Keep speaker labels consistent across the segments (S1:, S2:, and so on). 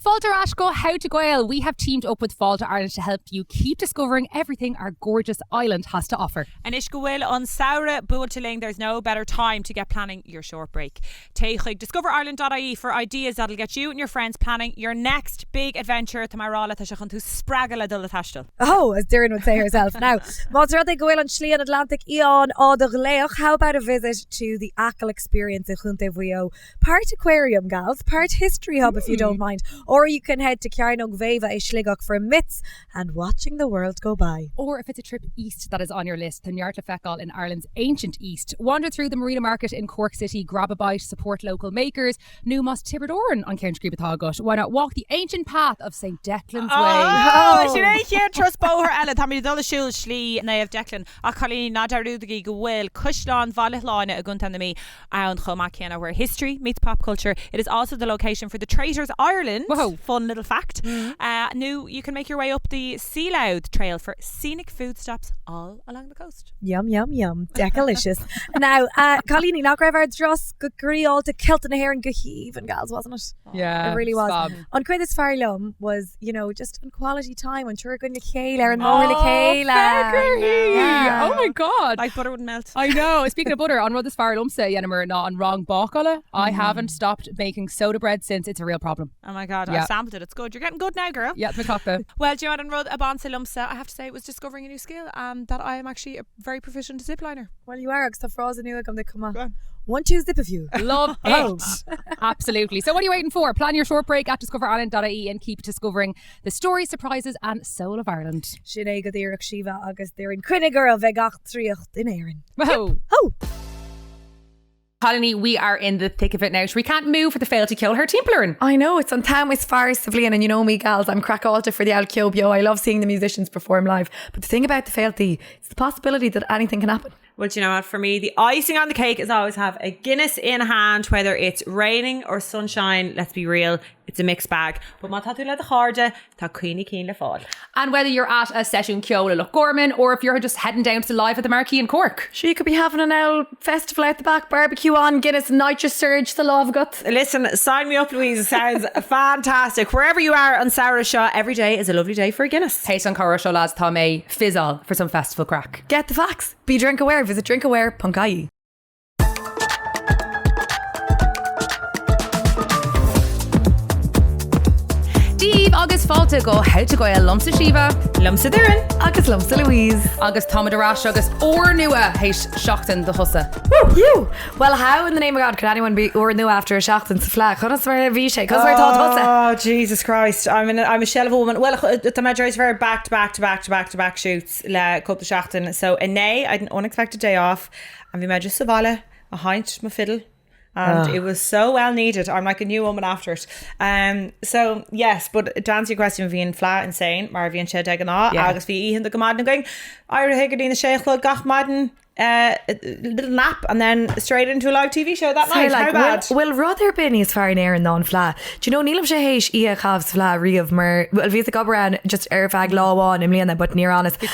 S1: Fáilte Ash go How to Gael. We have teamed up with Fáilte Ireland to help you keep discovering everything our gorgeous island has to offer.
S2: And ish go bhfuil on saoire buailteling, there's no better time to get planning your short break. Take discoverireland.ie for ideas that'll get you and your friends planning your next big adventure. Tá mar rála tá seachan tú spragala dul tastal.
S3: Oh, as Darren would say herself. Now, Monserrat go on Schlian Atlantic Ion or the Leoch. How about a visit to the Ackle experience in Chunte Vuyo? Part aquarium, gals, part history hub if you don't mind. Or you can head to Carnog Veva in Schligach for myths and watching the world go by.
S1: Or if it's a trip east that is on your list, the Neart in Ireland's ancient east. Wander through the Marina Market in Cork City, grab a bite, support local makers. Newmas Tiberdoran on Cairns Griebatágut. Why not walk the ancient path of St. Declan's Way?
S2: Sinné here trust bóthar eile tá mí dul siúil slí naobh Declan a chalí na darúdaí go bhfuil Cuislán Valithláine a gunta na mí an Chomh ceanna where history meets pop culture. It is also the location for the Traitors Ireland.
S1: Whoa.
S2: Fun little fact. New, you can make your way up the Sea Loud Trail for scenic food stops all along the coast.
S3: Yum, yum, yum. Decalicious. Now, Colleen, not grab our dross, good gree all to kilt in the hair and go heave and gals, wasn't it?
S1: Yeah.
S3: It really was.
S1: Bob.
S3: On Quid this Farlum was, you know, just on quality time on Turgun Kayla and Moher Kayla.
S1: Oh my god.
S2: Like butter wouldn't melt.
S1: I know. Speaking of butter, on Rud this Farlum say Yennemer not on wrong bácala. I haven't stopped making soda bread since. It's a real problem.
S2: Oh my god,
S1: Yeah.
S2: I sampled it. It's good. You're getting good now, girl.
S1: Yeah, the cocktail.
S2: Well, do you know what, on Rud Abansa Lumsa, I have to say it was discovering a new skill that I am actually a very proficient zipliner.
S3: Well, you are, because the froze and new come to come
S2: Go
S3: on.
S2: on.
S3: 1, 2 zip of you.
S1: Love
S3: Oh.
S1: it. Absolutely. So what are you waiting for? Plan your short break at discoverireland.ie and keep discovering the stories, surprises and soul of Ireland.
S3: Sinead go dtíreach Shiva agus Darren Quinniger of Vegach Triocht in Éireann.
S1: Whoa.
S3: Oh!
S1: Colony, we are in the thick of it now. So we can't move for the fail to kill her team player.
S4: I know, it's on town with Faris of Leon, and you know me, gals, I'm crack alta for the Al Yo. I love seeing the musicians perform live. But the thing about the failty, it's the possibility that anything can happen.
S2: Well, do you know what? For me, the icing on the cake is always have a Guinness in hand, whether it's raining or sunshine. Let's be real, it's a mixed bag. But má tá tú le cháde, tá cuoine cín le fáil.
S1: And whether you're at a session Ceola Loch Gorman or if you're just heading down to the live at the Marquee in Cork.
S4: She could be having an owl festival out the back, barbecue on, Guinness, nitrous surge, the love guts.
S2: Listen, sign me up, Louise. It sounds fantastic. Wherever you are on Sarah Shaw, every day is a lovely day for a Guinness.
S1: Taste on Cora Show lads, Tá mé fizzle for some festival crack.
S4: Get the facts. Be drink aware. Visit drinkaware.ie.
S1: Steve agus Fáilte go How to Gael Lumsa Shiva,
S2: Lumsa Darren.
S4: Agus Lumsa Louise.
S1: agus Táimid Arash agus Or Nua héis Seachtain the Hussa.
S4: You. Well, how in the name of God could anyone be or new after a shachtan sa flag? Chunnas mar vishe, because we're told Hussa.
S2: Oh, Jesus Christ. I'm a shell of a woman. Well, the Madra is very back to back shoots le couple shachtan. So in May, I had an unexpected day off and we made just Savala, a haint, my fiddle. And it was so well needed. I'm like a new woman after it. So yes, but to answer your question, bhíonn flat insane, mar bhíonn sé ag an á, agus bhí íhan the gomadna going, Ira Higgardine the Sheikh gach madden, little nap and then straight into a live TV show that night.
S4: Like,
S2: how bad?
S4: Will Rother Benny is far in air and non fla. Do you know Neelam Shehesh Ia Chavs fla Riv Mer well Visa Gobran just Airfag Law on Imliana but near honest. But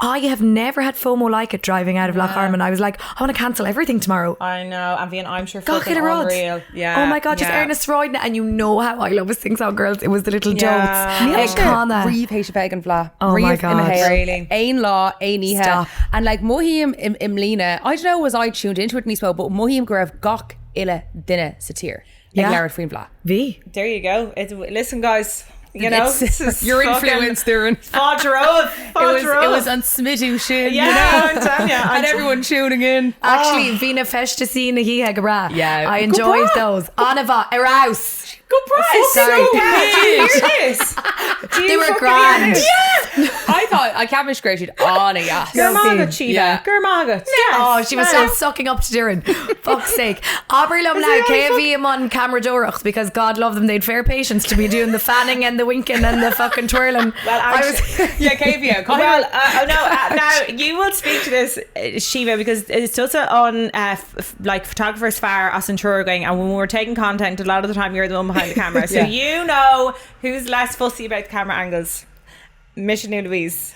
S4: I have never had FOMO like it driving out of Loch Armagh. I was like, I want to cancel everything tomorrow.
S2: I know, and being I'm sure
S4: God,
S2: fucking
S4: get a rod.
S2: unreal. Yeah.
S4: Oh my God, just Ernest Royd, and you know how I love his thing song girls. It was the little jokes.
S1: Reeve héis vegan fla.
S4: Oh my God.
S2: Really?
S1: Ein law, ein ihe.
S4: Stop.
S1: And like Mohim im Lena, I don't know was I tuned into it and but Mohim Grav gach ille dinne satir.
S4: Yeah.
S1: Larry Freen Blah.
S4: V.
S2: There you go. Listen, guys. You know,
S1: your influence, Darren.
S2: It
S1: was on Smithu Shin.
S2: Yeah,
S1: you know?
S2: I'm telling you.
S1: And everyone tuning in.
S4: Actually, Vina Festasina Hihagra.
S1: Yeah.
S4: I enjoyed those. Anava Eraus.
S2: Good price.
S4: Sorry.
S2: They
S4: were grand.
S1: Yeah. I thought I can't miss great on a yes.
S2: Gurmagat, Chiva. Gurmagat.
S4: Oh, she was so sucking up to Darren. Fuck's sake. Aberlum now, KV am on camera dorachs because God love them. They'd fair patience to be doing the fanning and the winking and the fucking twirling.
S2: Well,
S1: yeah, KV.
S2: Well, now you will speak to this, Shiva, because it's also on like photographers far us and tour going, and when we're taking content, a lot of the time you're the one behind the camera, so you know who's less fussy about the camera angles. Mission New Louise.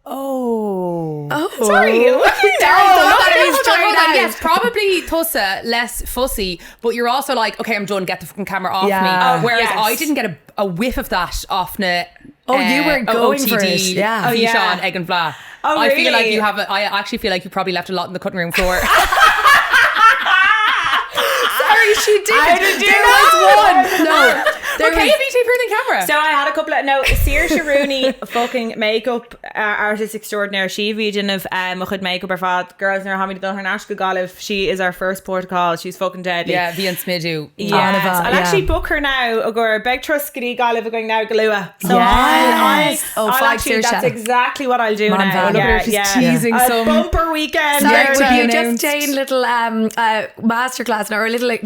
S1: Oh.
S2: Sorry.
S1: Yes, probably tussa, less fussy, but you're also like, okay, I'm done, get the fucking camera off
S4: Yeah.
S1: me.
S4: Oh,
S1: Whereas
S2: yes.
S1: I didn't get a whiff of that off na
S4: you weren't going for it. Yeah.
S1: Fish
S2: yeah.
S1: on egg and blah.
S2: Oh,
S1: I feel like
S2: really?
S1: I actually feel like you probably left a lot on the cutting room floor.
S4: Sorry, she did.
S2: I didn't do
S4: There
S2: that.
S4: was one. No. There
S1: Okay,
S4: was-
S1: if you take the camera.
S2: So I had a couple of Saoirse Rooney fucking makeup artist extraordinaire. She vision of chud makeup ar fad girls in her hamid dul her nash go galif. She is our first protocol. She's fucking deadly.
S1: Yeah, Bhí an smidú.
S2: Yes,
S4: Anava,
S2: I'll
S4: yeah.
S2: actually book her now. Or beg trust gadi galif going now galua. So
S4: Yes.
S2: I'll
S4: Five
S2: actually,
S4: Saoirse.
S2: that's exactly what I'll do
S4: Man,
S2: now.
S4: Val, look
S1: at her, she's teasing
S2: A
S1: some-
S2: bumper weekend.
S4: Sorry,
S2: Yeah,
S4: would
S2: to be
S4: you
S2: announced.
S4: just take a little master class now, or a little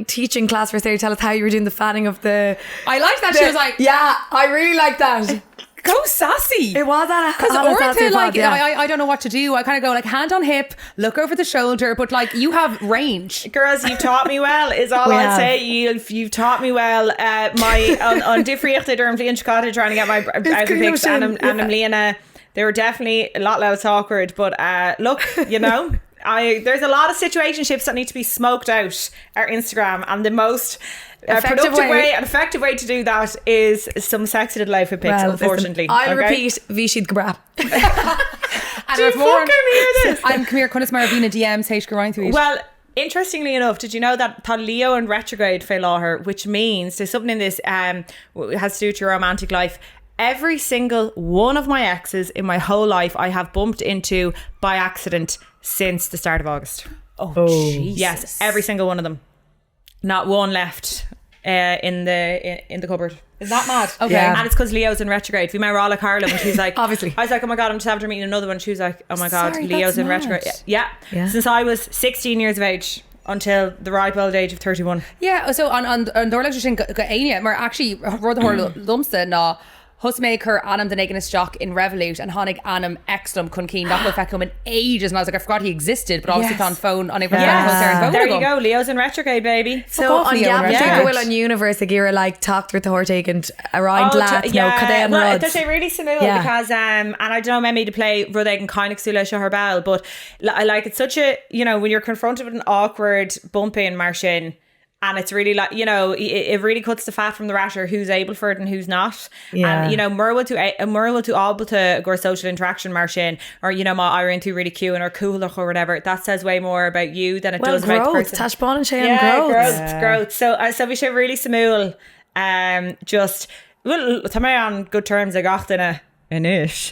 S4: teaching class for Sarah? Tell us how you were doing the fanning of the.
S1: I liked that. She was like,
S4: yeah, I really like that.
S1: go sassy.
S4: It was that
S1: Because
S4: on a sassy
S1: Ortha, like,
S4: pod, yeah.
S1: I don't know what to do. I kind of go like hand on hip, look over the shoulder, but like you have range.
S2: Girls, you've taught me well. Is all
S4: We
S2: I'll
S4: have.
S2: say. You've taught me well. My on difriochta during Flean Chicago trying to get my outfits and I'm Leana. They were definitely a lot less awkward. But look, you know, there's a lot of situationships that need to be smoked out our Instagram, and the most productive way and effective way to do that is some sexy little outfit pics.
S4: Well,
S2: unfortunately,
S4: listen, I'll
S2: okay?
S4: repeat Vishid Gabra.
S1: And
S2: Do you fucking hear this?
S1: I'm come here, Cunis Maravina DMs, H. Geraint to eat.
S2: Well, interestingly enough, did you know that Tá Leo in retrograde fé láthair, which means there's something in this has to do with your romantic life. Every single one of my exes in my whole life I have bumped into by accident since the start of August.
S1: Oh, Jesus.
S2: Yes, every single one of them. Not one left in the cupboard. Isn't that mad?
S1: Okay.
S4: Yeah.
S2: And it's because Leo's in retrograde. We met Rala Carla and she's like,
S4: Obviously.
S2: I was like, oh my God, I'm just after meeting another one. She was like, oh my God,
S1: Sorry,
S2: Leo's
S1: that's
S2: in
S1: mad.
S2: retrograde. Yeah.
S4: Yeah.
S2: Since I was 16 years of age until the ripe old age of 31.
S1: Yeah, so on Dorlag sin go aine mar actually rud hor lumsa ná husméid chur anam den éigen isteach in Revolut and hánig anam exlum chun cín nach fecum in ages and I was like I forgot he existed but obviously
S2: Yes.
S1: on phone on
S2: Yeah. There you go. Leo's in retrograde, baby.
S4: So
S1: off,
S4: on
S1: Leo,
S4: Gab,
S1: right?
S4: do
S2: Yeah.
S4: go well on Universe, like you're like talked with the Hortake and around lads, no, Cadet
S2: well,
S4: rods.
S2: they're really smooth
S4: Yeah.
S2: because and I don't know maybe to play Rudeg and kind of Sula her bell, but I like it's such a, you know, when you're confronted with an awkward bumping Marshin, and it's really like, you know, it really cuts the fat from the ratter who's able for it and who's not.
S4: Yeah.
S2: And you know, Murwell to able to go social interaction Marshin, or you know, my Iron to really cute or cool or whatever. That says way more about you than it
S4: Well,
S2: does about the
S4: growth.
S2: person.
S4: Tashbon and Shane
S2: Yeah,
S4: growth.
S2: growth. So we should really smooth. Just well, tá mé on good terms ag achtainna inis.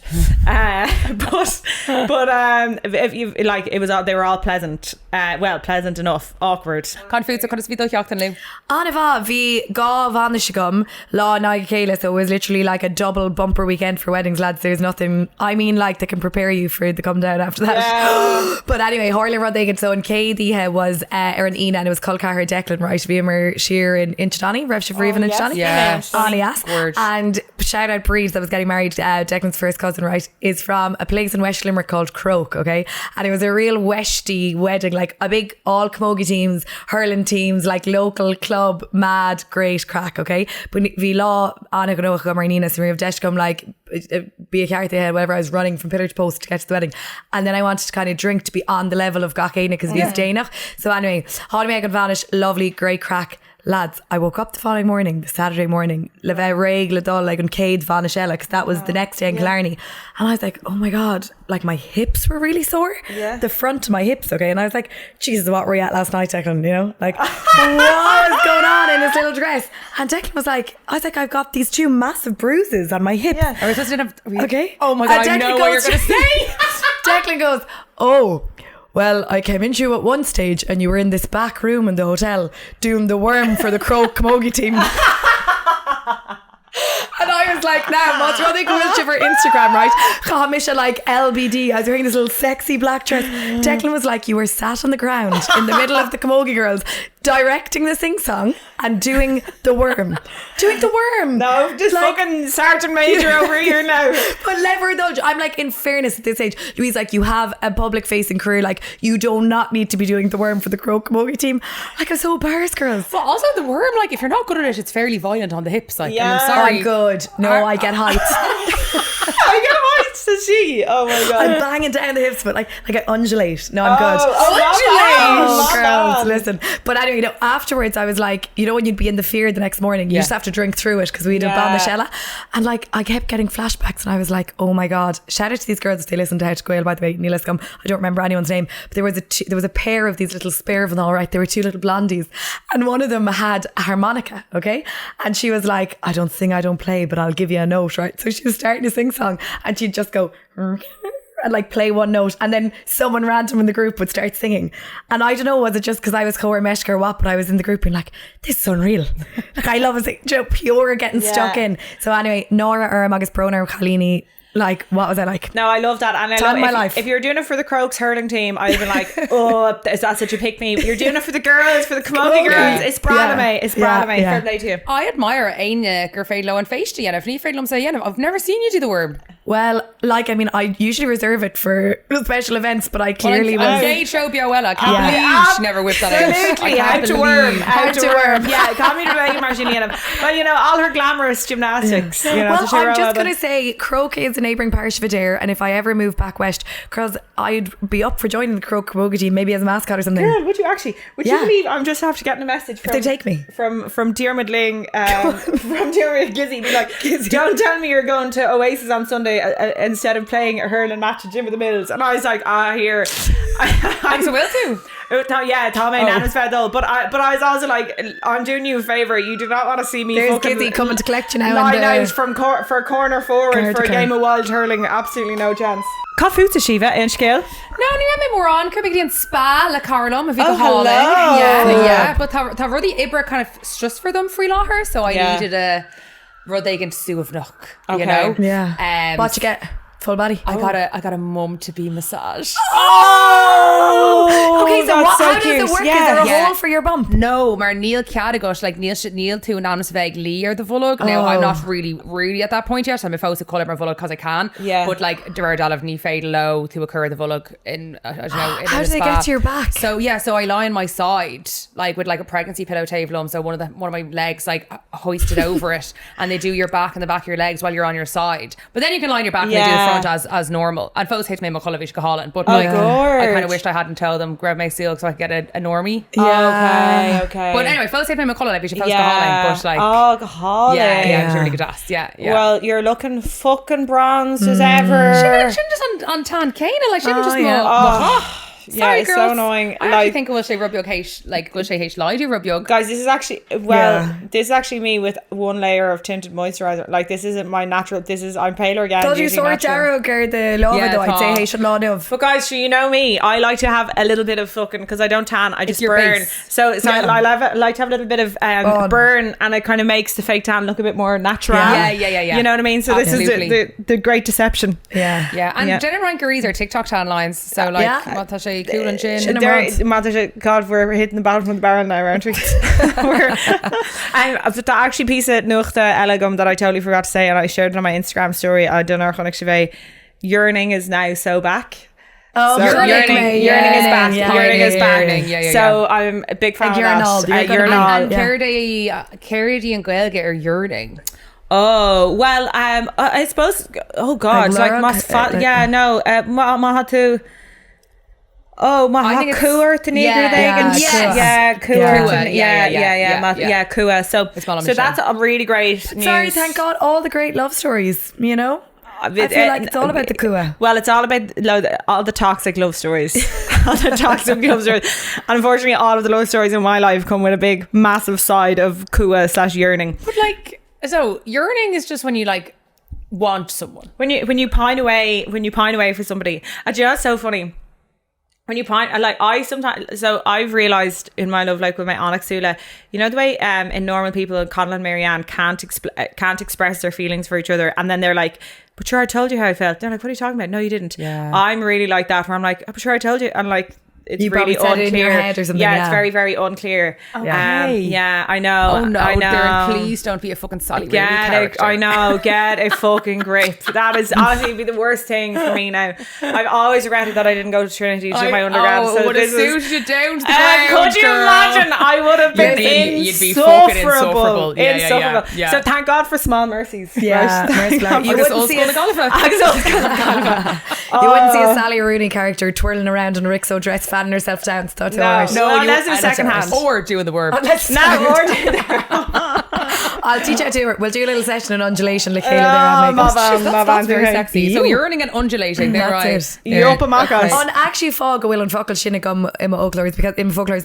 S2: But if you like, it was all, they were all pleasant. Well, pleasant enough. Awkward.
S1: Confused so could be dochachtan lu.
S4: Anava vi ga van the shigum law na Kayla, so it was literally like a double bumper weekend for weddings, lads. There's nothing I mean like that can prepare you for the come down after that.
S2: Yeah.
S4: But anyway, Harley Roddigan, so in K was Erin Ina and it was Culcaher Declan, right? Vimer Sheer in Chidani, Rev Shavrivan in Chidani.
S1: Yeah.
S4: Alias.
S1: Word.
S4: And shout out Breed that was getting married, Declan's first cousin, right, is from a place in West Limerick called Croke, okay? And it was a real Westy wedding, like a big all camogie teams, hurling teams, like local club, mad, great crack, okay? But vi law Anna Ganoach Marnina, so we have Desh come like be a character head, whatever. I was running from pillar to post to get to the wedding, and then I wanted to kind of drink to be on the level of Gachena because we Dana. So anyway, Holly Megan Vanish, lovely, great crack. Lads, I woke up the following morning, the Saturday morning, le bheith réig dul like on Cade Vanishella, because that was the next day in Killarney. And I was like, oh my God, like my hips were really sore.
S2: Yeah.
S4: The front of my hips, okay? And I was like, Jesus, what were you at last night, Declan? You know? Like, what was going on in this little dress? And Declan was like, I was like, I've got these two massive bruises on my hips.
S2: Yeah.
S1: Are we supposed to have
S4: Okay.
S1: Oh my God,
S4: And
S1: I
S4: Declan
S1: know what you're
S4: goes-
S1: going to say.
S4: Declan goes, oh, well, I came into you at one stage and you were in this back room in the hotel doing the worm for the Croke Camogie team. And I was like, now, what's wrong with for Instagram, right? Chamisha like LBD. I was wearing this little sexy black dress. Declan was like, you were sat on the ground in the middle of the Camogie girls directing the sing-song and doing the worm. Doing the worm.
S2: No, just
S4: Like-
S2: fucking Sergeant Major over here now.
S4: But never indulge. I'm like, in fairness at this age, Louise, like, you have a public facing career, like you do not need to be doing the worm for the Croke Camogie team. Like, I'm so embarrassed, girls.
S1: But also the worm, like if you're not good at it, it's fairly violent on the hips. Like,
S2: Yeah.
S1: and I'm sorry.
S4: I'm good. No, I get height.
S2: I get a voice. So she, oh my God.
S4: I'm banging down the hips, but like I undulate. No, I'm good.
S2: Oh,
S4: Girls, listen. But anyway, afterwards I was like, when you'd be in the fear the next morning, you just have to drink through it because we did ban the Shella. And like I kept getting flashbacks and I was like, oh my God. Shout out to these girls if they listen to How to Gael, by the way. Neil Scum. I don't remember anyone's name, but there was a pair of these little spervin, all right. They were two little blondies, and one of them had a harmonica, okay? And she was like, I don't sing, I don't play, but I'll give you a note, right? So she was starting to sing song and she'd just go and like play one note, and then someone random in the group would start singing. And I don't know, was it just because I was Cóir Meshka or what, but I was in the group being like, this is unreal. Like I love it, pure getting stuck in. So anyway, Nora agus Pronar Chalini. Like, what was I like?
S2: No, I love that. And I love my life. If you're doing it for the Crokes hurling team, I'd be like, oh, is that such a pick me? You're doing it for the girls, for the Camogie girls. It's Bradame. It's Bradame. Fair play to you.
S1: I admire Aine gur féad lo an féiste yet. If ní féad lom say yet, I've never seen you do the worm.
S4: Well, like, I mean, I usually reserve it for special events, but I clearly was.
S1: Gay show Biowella. Can't believe she never whipped that out.
S2: Absolutely. How to worm. How to worm. Yeah, call me to make Marginian. But all her glamorous gymnastics.
S4: Well, I'm just going to say, Croke is a neighbouring parish of Adair, and if I ever move back west, because I'd be up for joining the Croke Camogie team, maybe as a mascot or something.
S2: Girl, would you actually? Would you believe I'm just after getting a message from,
S4: if they take me
S2: from Diarmid Ling, from Diarmid Gizzy, be like, don't tell me you're going to Oasis on Sunday instead of playing a hurling match at Jim of the Mills. And I was like, here.
S1: I'm so will too.
S2: Yeah, Tommy Nana's Fedal. But I was also like, I'm doing you a favour. You do not want to see me.
S4: There's Gizzy coming to collect you now.
S2: Line out for corner forward for a game of wild hurling. Absolutely no chance. Cafuta Shiva in Scale.
S1: No, ní mé mór an carbig an spa le Carlum a bhí go
S2: hello.
S1: Yeah, but tá rudí ibre kind of just for them free her, so I needed a rud éigen suamh nach, you know?
S4: Yeah. What you get? Full body.
S1: I got a mum to be massage.
S2: Oh,
S4: okay, so how does it work?
S2: Yeah.
S4: Is there a hole for your bump?
S1: No, mar Neil Ciadagosh, like Neil to anonymous veg Lee or the Vulog. Now I'm not really at that point yet. So I'm a focus to call it my Vulog because I can.
S2: Yeah.
S1: But like Gerard Olive knee fade low to occur the Vulog in I don't know.
S4: How do they get to your back?
S1: So I lie on my side like with like a pregnancy pillow table. So one of my legs like hoisted over it, and they do your back and the back of your legs while you're on your side. But then you can lie on your back and they do the front as normal. And folks hate me McCullovish Cahalan, but I kind of wished I hadn't told them grab my seal so I could get a normie.
S2: Yeah. Okay.
S1: But anyway, folks hate me McCullovish, we should folks Cahalan, but like
S2: Cahalan.
S1: Yeah, it's really good ass. Yeah.
S2: Well, you're looking fucking bronzed as ever.
S1: She shouldn't just on tan cane, like she didn't just
S2: Sorry, it's so annoying.
S1: I actually think will she rub your case like will she lie do rub your
S2: guys. This is actually this is actually me with one layer of tinted moisturizer. Like this isn't my natural. I'm paler again.
S4: Told you sort Darrow girl the law though. I'd say hey should law of.
S2: But guys, you know me. I like to have a little bit of fucking because I don't tan. I just burn.
S1: Base.
S2: So I like to have a little bit of burn, and it kind of makes the fake tan look a bit more natural.
S1: Yeah.
S2: You know what I mean? So
S1: absolutely.
S2: This is the great deception.
S1: Yeah. And Jenna Rankeries are TikTok tan lines. So like what does she cool and chin.
S2: God, we're hitting the bottom of the barrel now, aren't we? That actually piece of nuachta elegum that I totally forgot to say, and I shared it on my Instagram story. I don't know if Yearning is now so back.
S4: Oh,
S2: so Yearning is back. Yearning is back.
S1: Yeah.
S2: So I'm a big fan of that.
S1: And Carity and Gael get her Yearning.
S2: Oh well, I suppose. Oh God, like Mahatu. Oh, Mahakuar to Negar Kua. So that's a really great news.
S4: Sorry, thank God, all the great love stories, you know? I feel like it's all about the Kua.
S2: Well, it's all about all the toxic love stories. All the toxic love stories. And unfortunately, all of the love stories in my life come with a big, massive side of Kua/yearning.
S1: But like, so yearning is just when you like want someone.
S2: When you pine away for somebody. And you know, it's so funny. When you pine, like I've realised in my love, like with my Onyx Sula, you know the way in normal people, Conal and Marianne can't express their feelings for each other, and then they're like, "But sure, I told you how I felt." They're like, "What are you talking about?" No, you didn't.
S1: Yeah.
S2: I'm really like that, where I'm like, "Oh, but sure, I told you," and like, it's
S4: You
S2: really
S4: probably said it in your
S2: unclear.
S4: head or something,
S2: Yeah,
S4: yeah.
S2: it's very, very unclear. Yeah, I know.
S1: Oh no,
S2: I know.
S1: Darren, please don't be a fucking Sally Rooney
S2: I
S1: character.
S2: know, get a fucking grip. That is honestly be the worst thing for me now. I've always regretted that I didn't go to Trinity to do my undergrad.
S1: Oh,
S2: So
S1: it would have
S2: this was,
S1: suited you down to the ground,
S2: could you
S1: girl.
S2: imagine? I would have been
S1: You'd be fucking
S2: insufferable.
S1: insufferable. Yeah.
S2: So thank God for small mercies.
S4: Yeah,
S2: right?
S4: merciful. You
S1: Agus
S4: wouldn't
S1: old
S4: see
S1: school
S4: a-
S1: golf.
S4: You wouldn't see a Sally Rooney character twirling around in a Rixo dress, fanning herself down. So that's
S2: No.
S4: alright.
S2: No. unless it was secondhand.
S1: Or doing the work.
S4: I'll teach you how to do it. We'll do a little session on undulation like Kayla there.
S1: That's very sexy. So you're earning and undulating. There, right?
S4: That's it.
S2: You up a macas.
S4: On actually fog a will and focal sinna gum in my folklores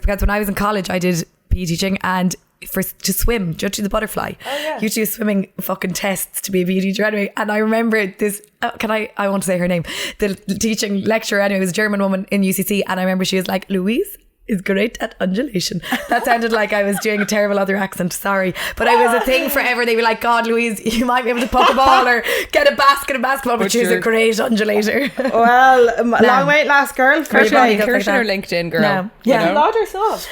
S4: because when I was in college I did PE teaching and to swim, just do the butterfly. You do swimming fucking tests to be a PE teacher anyway. And I remember this. I won't say her name. The teaching lecturer anyway was a German woman in UCC, and I remember she was like, Louise is great at undulation. That sounded like I was doing a terrible other accent, sorry, but it was a thing forever. They'd be like, God, Louise, you might be able to puck a ball or get a basket of basketball, but she's a great undulator.
S2: Well, long wait, last girl.
S1: Here's
S4: Like
S1: her
S4: that.
S1: LinkedIn, girl.
S4: No.
S1: You
S4: Yeah.
S1: know?
S2: Lodge herself.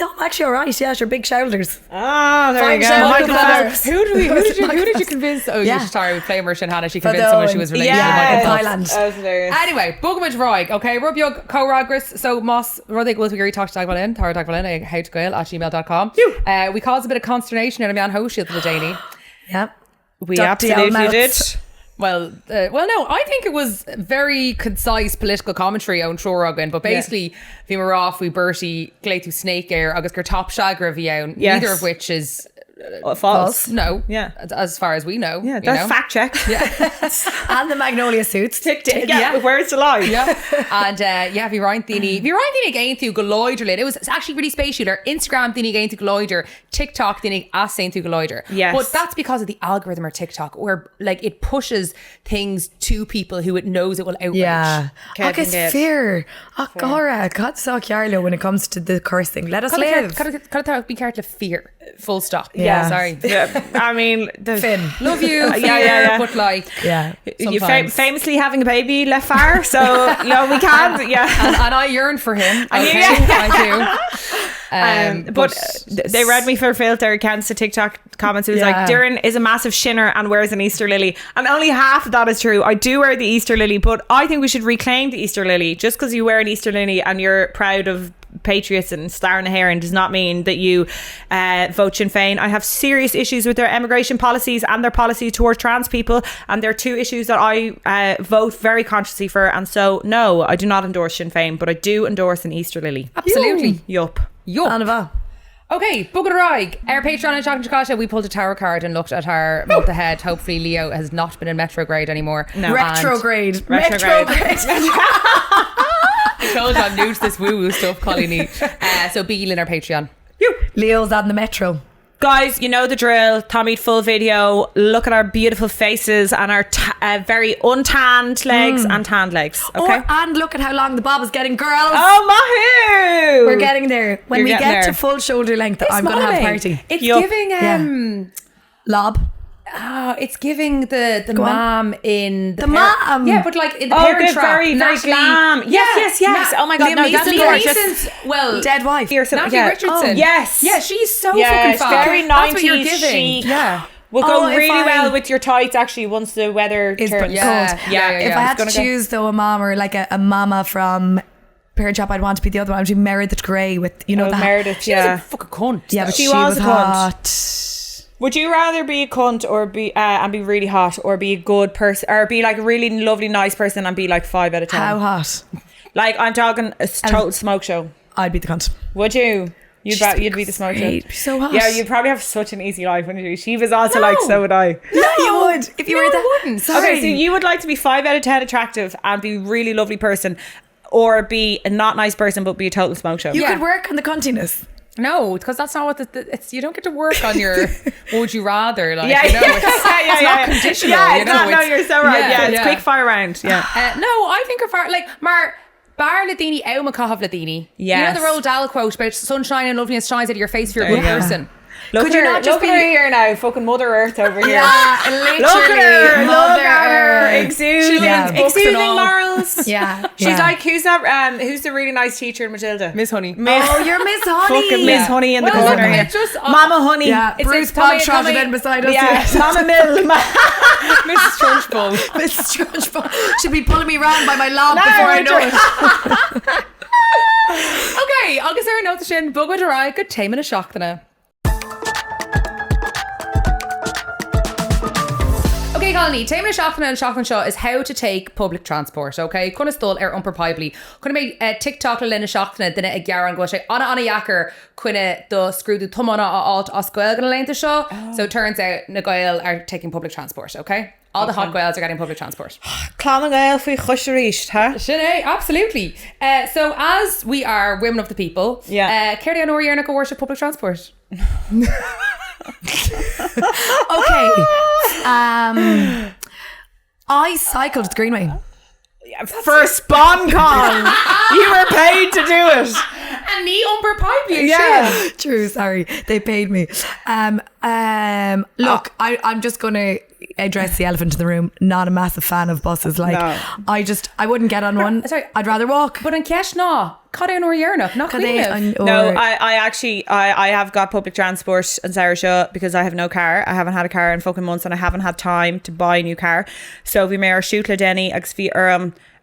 S4: I'm actually alright, yeah, sure, big shoulders.
S2: Ah, there
S4: Fine
S2: you go.
S4: shout,
S2: Michael
S4: Michael
S2: Phelps.
S1: Who did you convince? Oh,
S4: Yeah.
S1: you're sorry, we play Merchant Hannah. She convinced someone she was related to
S2: Yeah,
S1: Michael Phelps.
S4: Thailand.
S2: That was hilarious.
S1: Anyway, Bugmid Roig, okay, Rubiog Co-Ragris, so Moss, Rudig will be talk to Dagbalin, Tara Dagbalin, howtogirl@gmail.com. We caused a bit of consternation in a man Hoshiel to the Janie.
S4: Yeah.
S2: We
S4: Dr.
S2: absolutely
S4: Yelmouth.
S2: did.
S1: Well, no, I think it was very concise political commentary on Troragan, but basically, vi mar off, we Bertie, Gleithu Snake Air, Agus Gur Top Shagra Vion,
S2: Yes.
S1: neither of which is
S2: False.
S1: no,
S2: Yeah.
S1: as far as we know.
S2: Yeah,
S1: you
S2: that's
S1: know?
S2: fact check.
S4: And the Magnolia suits.
S2: Yeah, where's the lie?
S1: Yeah. And vi Ryan Thini again through Galoider. It was actually really spatial. Instagram Thini again through Galoider, TikTok Thini as saying through Galoider.
S2: Yes.
S1: But that's because of the algorithm or TikTok where like it pushes things to people who it knows it will outrage.
S4: Yeah.
S2: Kevin
S4: I guess
S2: did.
S4: fear. Gora, God sock Yarlo when it comes to the cursing. Let us live.
S1: Be careful of fear. Full stop.
S4: Yeah.
S1: Sorry.
S2: Yeah, I mean,
S4: Finn.
S1: Love you, fear,
S2: yeah.
S1: but like
S4: Yeah.
S2: you
S1: sometimes.
S2: famously having a baby left far, so we can't. Yeah.
S1: And I yearn for him. Okay,
S2: Yeah.
S1: I do.
S2: But they read me for filter accounts to TikTok comments. It was like, Darren is a massive shinner and wears an Easter lily. And only half of that is true. I do wear the Easter lily, but I think we should reclaim the Easter lily. Just because you wear an Easter lily and you're proud of patriots and star in the hair and does not mean that you vote Sinn Féin. I have serious issues with their immigration policies and their policy towards trans people, and they're two issues that I vote very consciously for. And so no, I do not endorse Sinn Féin, but I do endorse an Easter lily.
S1: Absolutely.
S2: Yup.
S4: Anava.
S1: Okay, Bugger Roig, our Patreon and Shocking Chakasha, we pulled a tarot card and looked at our month ahead. Hopefully Leo has not been in retrograde anymore.
S2: No.
S4: Retrograde.
S1: I told you I'm new to this woo-woo stuff, Colleen. So Beagle in our Patreon.
S4: Leo's on the metro.
S2: Guys, you know the drill. Tommy full video. Look at our beautiful faces and our very untanned legs and tanned legs. Okay.
S4: And look at how long the bob is getting, girls.
S2: Oh, Mahu!
S4: We're getting there. When
S2: You're
S4: we
S2: getting
S4: get
S2: there.
S4: to full shoulder length, I'm going to have a party.
S1: It's
S2: Yup.
S1: giving
S4: Lob.
S1: it's giving the mom in the
S4: mom.
S1: Yeah, but like in the
S2: Oh,
S1: Parent
S2: the
S1: Trap,
S2: very, very
S1: Natalie-
S2: glam. Yes. Oh my God,
S4: Liam
S2: no, that's
S4: Neeson,
S2: Laura.
S1: Neeson's, well,
S4: Dead wife.
S1: Natalie Richardson.
S2: Oh, yes.
S1: Yeah, she's so
S2: Yeah,
S1: fucking fab.
S2: very
S1: That's what you're
S2: 90s
S1: giving.
S2: chic.
S1: Yeah.
S2: Will go
S4: if
S2: really
S4: I-
S2: well with your tights actually once the weather
S4: Is
S2: turns.
S4: cold.
S1: Yeah.
S4: If I had to
S2: It's gonna go-
S4: choose though a mom or like a mama from Parent Trap, I'd want to be the other one. I'd be Meredith Grey with, you know,
S2: Oh,
S4: the
S2: Meredith,
S1: She was
S2: yeah.
S1: a fucking cunt.
S4: Yeah, but
S2: She
S4: she
S2: was
S4: was
S2: a cunt.
S4: hot.
S2: Would you rather be a cunt or be and be really hot, or be a good person, or be like a really lovely nice person and be like 5 out of 10?
S4: How hot?
S2: Like I'm talking a total smoke show.
S4: I'd be the cunt.
S2: Would you? You'd be the smoke show.
S4: Great. Be so hot.
S2: Yeah, you'd probably have such an easy life, wouldn't you? She was also like, so would I.
S4: No, you would. If you were that.
S1: wouldn't.
S4: Sorry.
S2: Okay, so you would like to be 5 out of 10 attractive and be a really lovely person, or be a not nice person but be a total smoke show?
S4: You
S1: Yeah.
S4: could work on the cuntiness.
S1: No, because that's not what it's. You don't get to work on your would you rather. Like,
S2: Yeah,
S1: you know,
S2: yeah,
S1: it's not conditional.
S2: Yeah,
S1: you
S2: it's
S1: know,
S2: not, no,
S1: it's-
S2: you're so right. Yeah, it's quick fire round. Yeah.
S1: No, I think of like Bar Ladini, Eumakahav Ladini.
S2: Yes.
S1: You know the Roald Dahl quote about sunshine and loveliness shines out of your face if you're a good
S2: Yeah.
S1: person.
S2: Could you not just be here now? Fucking Mother Earth over here.
S4: Yeah, literally.
S2: Look at her. Exuding morals.
S4: Yeah.
S2: She's like, who's the really nice teacher in Matilda?
S5: Miss Honey.
S4: Oh, you're Miss Honey.
S2: Fucking Miss Honey in the corner.
S1: It's just
S2: Mama Honey.
S4: Yeah, Bruce Pond trotted in beside us.
S2: Yeah, Mama Mill.
S5: Mrs. Trunchbull.
S4: Mrs. Trunchbull should be pulling me round by my lob before I know it.
S5: Okay, agus ar nó sin bugad ará go téime na seachtainna. Okay, Colony, téime na seachtainna and seachtain seo is how to take public transport, okay? Conna stól ar iompar poiblí. Conna mé TikTok le linn na seachtainna duine ag gearan go sé anna jacker cuine do scrúdú tomana á scoil gan leinta seo. So it turns out nGall are taking public transport, okay? All the hot Gaels are getting public transport.
S2: Clám nGall faoi chuisiríist, huh?
S5: Sinead, absolutely. So as we are women of the people, Céir an Yearning go worship public transport.
S4: Okay. I cycled the Greenway.
S2: For SponCon. You were paid to do it.
S5: And me iompar poiblí.
S2: Yeah.
S4: True, sorry. They paid me. Look, I'm just going to address the elephant in the room. Not a massive fan of buses. Like,
S2: No.
S4: I wouldn't get on one.
S5: Sorry.
S4: I'd rather walk.
S5: But in Ceist ná, cad an Yearning, not Pléimid.
S2: No, I actually have got public transport in Sarah because I have no car. I haven't had a car in fucking months and I haven't had time to buy a new car. So we may shoot le Denny agus fi